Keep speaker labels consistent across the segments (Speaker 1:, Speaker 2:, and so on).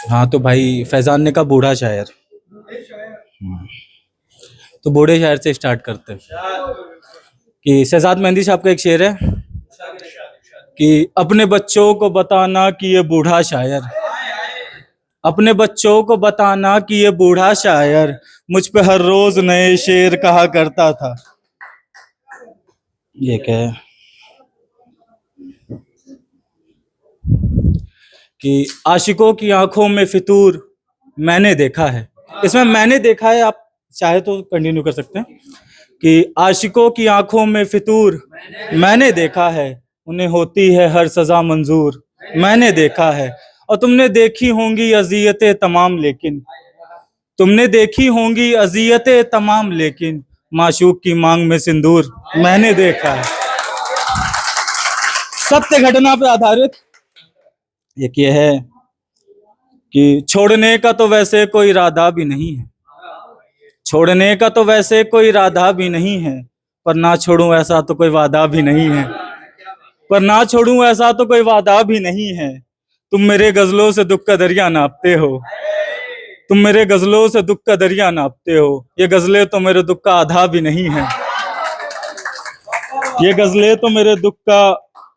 Speaker 1: हाँ तो भाई फैजान ने कहा बूढ़ा शायर। तो बूढ़े शायर से स्टार्ट करते हैं कि शहजाद मेहंदी साहब का एक शेर है कि अपने बच्चों को बताना कि ये बूढ़ा शायर, अपने बच्चों को बताना कि ये बूढ़ा शायर मुझ पे हर रोज नए शेर कहा करता था। ये क्या है कि आशिकों की आंखों में फितूर मैंने देखा है। इसमें मैंने देखा है, आप चाहे तो कंटिन्यू कर सकते हैं कि आशिकों की आंखों में फितूर मैंने देखा है, उन्हें होती है हर सजा मंजूर मैंने देखा है। और तुमने देखी होंगी अजियतें तमाम, लेकिन तुमने देखी होंगी अजियतें तमाम, लेकिन माशूक की मांग में सिंदूर मैंने देखा है। सत्य घटना पर आधारित एक ये है कि छोड़ने का तो वैसे कोई इरादा भी नहीं है, छोड़ने का तो वैसे कोई इरादा भी नहीं है, पर ना छोड़ूं ऐसा तो कोई वादा भी नहीं है, पर ना छोड़ूं ऐसा तो कोई वादा भी नहीं है। तुम मेरे गजलों से दुख का दरिया नापते हो, तुम मेरे गजलों से दुख का दरिया नापते हो, ये गजलें तो मेरे दुख का आधा भी नहीं है, ये गजलें तो मेरे दुख का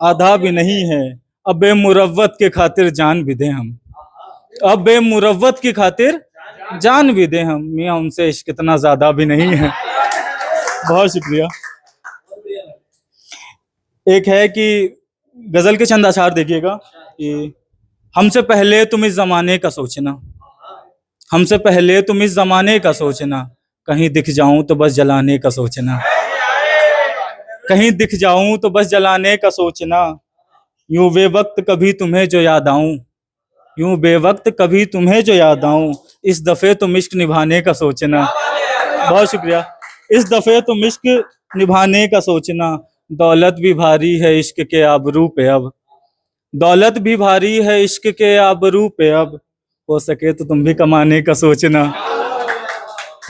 Speaker 1: आधा भी नहीं है। अब बेमुरव्वत के खातिर जान भी दें हम, अब बेमुरव्वत की खातिर जान भी दें हम, मियाँ उनसे इश्क इतना ज्यादा भी नहीं है। बहुत शुक्रिया। एक है कि गजल के चंद अशार देखिएगा कि हमसे पहले तुम इस जमाने का सोचना, हमसे पहले तुम इस जमाने का सोचना, कहीं दिख जाऊं तो बस जलाने का सोचना, कहीं दिख जाऊं तो बस जलाने का सोचना। यूं बेवक्त कभी तुम्हें जो याद आऊं, यूं बेवक्त कभी तुम्हें जो याद आऊं, इस दफे तुम इश्क निभाने का सोचना। बहुत शुक्रिया। इस दफे तुम इश्क निभाने का सोचना, दौलत भी भारी है इश्क के आबरू पे अब, दौलत भी भारी है इश्क के आबरू पे अब, हो सके तो तुम भी कमाने का सोचना,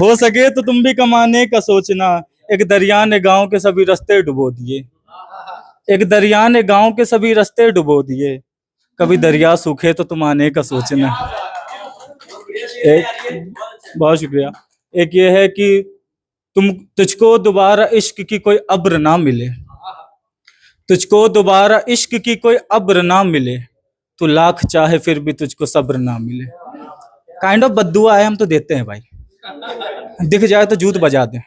Speaker 1: हो सके तो तुम भी कमाने का सोचना। एक दरिया ने गांव के सभी रास्ते डुबो दिए, एक दरिया ने गांव के सभी रास्ते डुबो दिए, कभी दरिया सूखे तो तुम आने का सोचना। एक बहुत शुक्रिया। एक ये है कि तुझको दोबारा इश्क की कोई अब्र ना मिले, तुझको दोबारा इश्क की कोई अब्र ना मिले, तू लाख चाहे फिर भी तुझको सब्र ना मिले। काइंड ऑफ बद्दुआ है, हम तो देते हैं भाई, दिख जाए तो जूत बजा दे।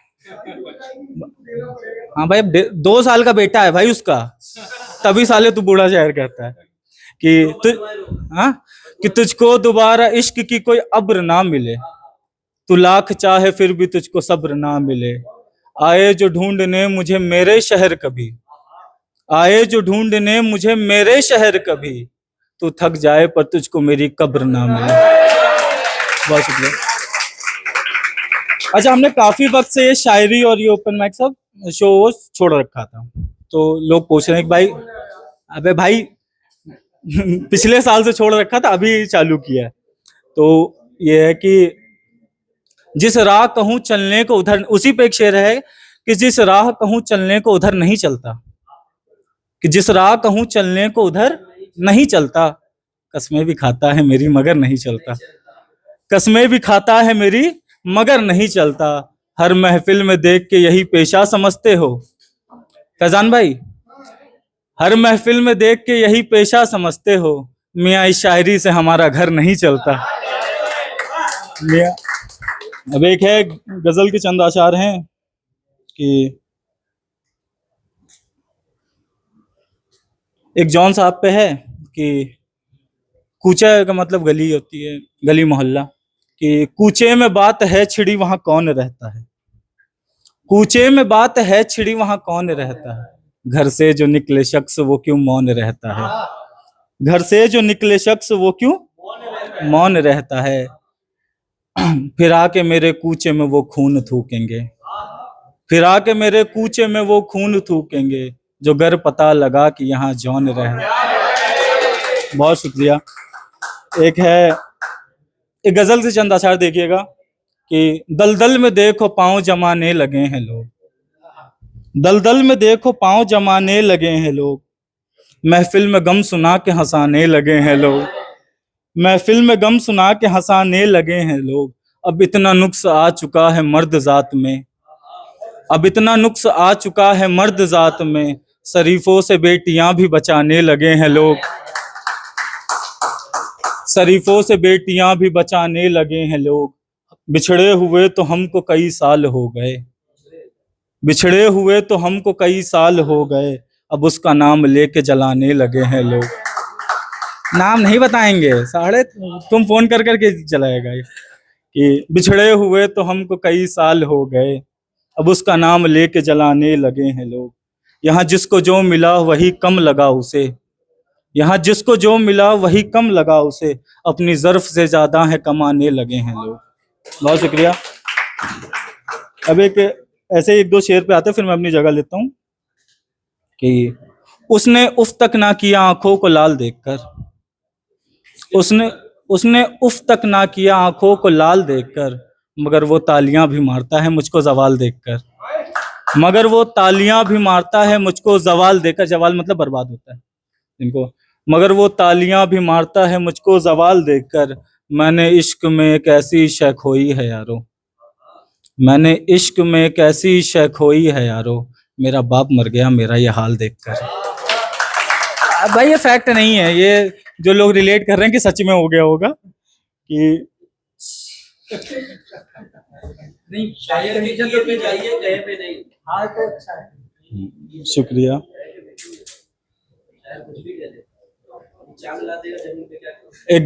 Speaker 1: हाँ भाई, 2 साल का बेटा है भाई उसका, तभी साले तू बूढ़ा शायर कहता है कि हाँ कि तुझको दोबारा इश्क की कोई अब्र ना मिले, तू लाख चाहे फिर भी तुझको सब्र ना मिले। आए जो ढूंढने मुझे मेरे शहर कभी, आए जो ढूंढने मुझे मेरे शहर कभी, तू थक जाए पर तुझको मेरी कब्र ना मिले। बहुत शुक्रिया। अच्छा, हमने काफी वक्त से ये शायरी और ये ओपन माइक सब शो छोड़ रखा था, तो लोग पूछ रहे हैं कि भाई, अबे भाई पिछले साल से छोड़ रखा था, अभी चालू किया है। तो ये है कि जिस राह कहूं चलने को उधर, उसी पे एक शेर है कि जिस राह कहूं चलने को उधर नहीं चलता, कि जिस राह कहूं चलने को उधर नहीं चलता, कसमें भी खाता है मेरी मगर नहीं चलता, कसमें भी खाता है मेरी मगर नहीं चलता। हर महफिल में देख के यही पेशा समझते हो फैजान भाई, हर महफिल में देख के यही पेशा समझते हो, मियाँ इस शायरी से हमारा घर नहीं चलता। मियाँ, अब एक है गजल के चंद आशार हैं कि एक जॉन साहब पे है कि कूचा का मतलब गली होती है, गली मोहल्ला, कि कूचे में बात है छिड़ी वहां कौन रहता है, कूचे में बात है छिड़ी वहां कौन रहता है, घर से जो निकले शख्स वो क्यों मौन रहता है, घर से जो निकले शख्स वो क्यों मौन रहता है। फिर आके मेरे कूचे में वो खून थूकेंगे, फिर आके मेरे कूचे में वो खून थूकेंगे, जो घर पता लगा कि यहाँ जौन रहे। बहुत शुक्रिया। एक है, एक गजल से चंद अशार देखिएगा कि दलदल में देखो पांव जमाने लगे हैं लोग, दलदल में देखो पांव जमाने लगे हैं लोग, महफिल में गम सुना के हंसाने लगे हैं लोग, महफिल में गम सुना के हंसाने लगे हैं लोग। अब इतना नुक्स आ चुका है मर्द जात में, अब इतना नुक्स आ चुका है मर्द जात में, शरीफों से बेटियां भी बचाने लगे हैं लोग। शरीफों से बेटियां भी बचाने लगे हैं लोग। बिछड़े हुए तो हमको कई साल हो गए, बिछड़े हुए तो हमको कई साल हो गए, अब उसका नाम लेके जलाने लगे हैं लोग। नाम नहीं बताएंगे, साढ़े तुम फोन कर करके चलाएगा ये कि बिछड़े हुए तो हमको कई साल हो गए, अब उसका नाम लेके जलाने लगे हैं लोग। यहाँ जिसको जो मिला वही कम लगा उसे, यहाँ जिसको जो मिला वही कम लगा उसे, अपनी ज़र्फ से ज्यादा है कमाने लगे हैं लोग। बहुत शुक्रिया। अब एक ऐसे एक दो शेर पे आते फिर मैं अपनी जगह लेता हूँ कि उसने उफ तक ना किया आंखों को लाल देखकर, उसने उफ तक ना किया आंखों को लाल देखकर, मगर वो तालियां भी मारता है मुझको जवाल देखकर, मगर वो तालियां भी मारता है मुझको जवाल देकर। जवाल मतलब बर्बाद होता है इनको। मगर वो तालियां भी मारता है मुझको जवाल देखकर, मैंने इश्क में एक ऐसी शय खोई है यारो, मैंने इश्क में एक ऐसी शय खोई है यारो, मेरा बाप मर गया मेरा ये हाल देखकर। भाई ये फैक्ट नहीं है, ये जो लोग रिलेट कर रहे हैं कि सच में हो गया होगा कि
Speaker 2: नहीं, शायर की जगह पे जाइए, कहीं पे नहीं। हाँ तो अच्छा है।
Speaker 1: शुक्रिया।
Speaker 2: कुछ भी कह दे, चांद ला देगा जमीन पे क्या।
Speaker 1: एक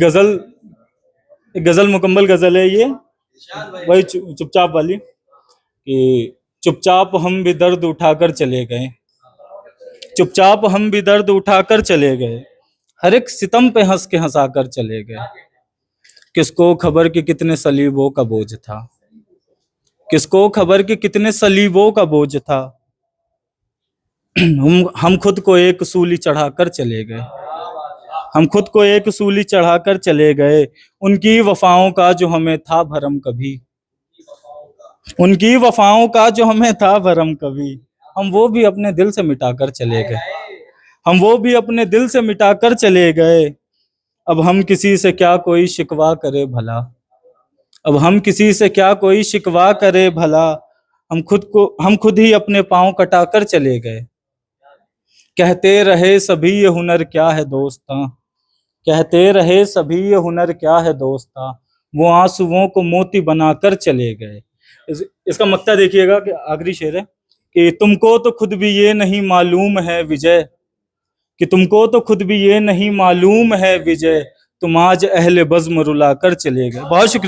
Speaker 1: गजल मुकम्मल गजल है ये, वही चुपचाप वाली कि चुपचाप हम भी दर्द उठाकर चले गए, चुपचाप हम भी दर्द उठाकर चले गए, हर एक सितम पे हंस के हंसाकर चले गए। किसको खबर कि कितने सलीबों का बोझ था, किसको खबर कि कितने सलीबों का बोझ था, हम खुद को एक सूली चढ़ाकर चले गए, हम खुद को एक सूली चढ़ाकर चले गए। उनकी वफाओं का जो हमें था भरम कभी, उनकी वफाओं का जो हमें था भरम कभी, हम वो भी अपने दिल से मिटाकर चले गए, हम वो भी अपने दिल से मिटाकर चले गए। अब हम किसी से क्या कोई शिकवा करे भला, अब हम किसी से क्या कोई शिकवा करे भला, हम खुद ही अपने पांव कटाकर चले गए। कहते रहे सभी ये हुनर क्या है दोस्ता, कहते रहे सभी ये हुनर क्या है दोस्ता, वो आंसुओं को मोती बनाकर चले गए। इसका मक्ता देखिएगा कि आखिरी शेर है कि तुमको तो खुद भी ये नहीं मालूम है विजय, कि तुमको तो खुद भी ये नहीं मालूम है विजय, तुम आज अहले बज़्म रुला कर चले गए। बहुत शुक्रिया।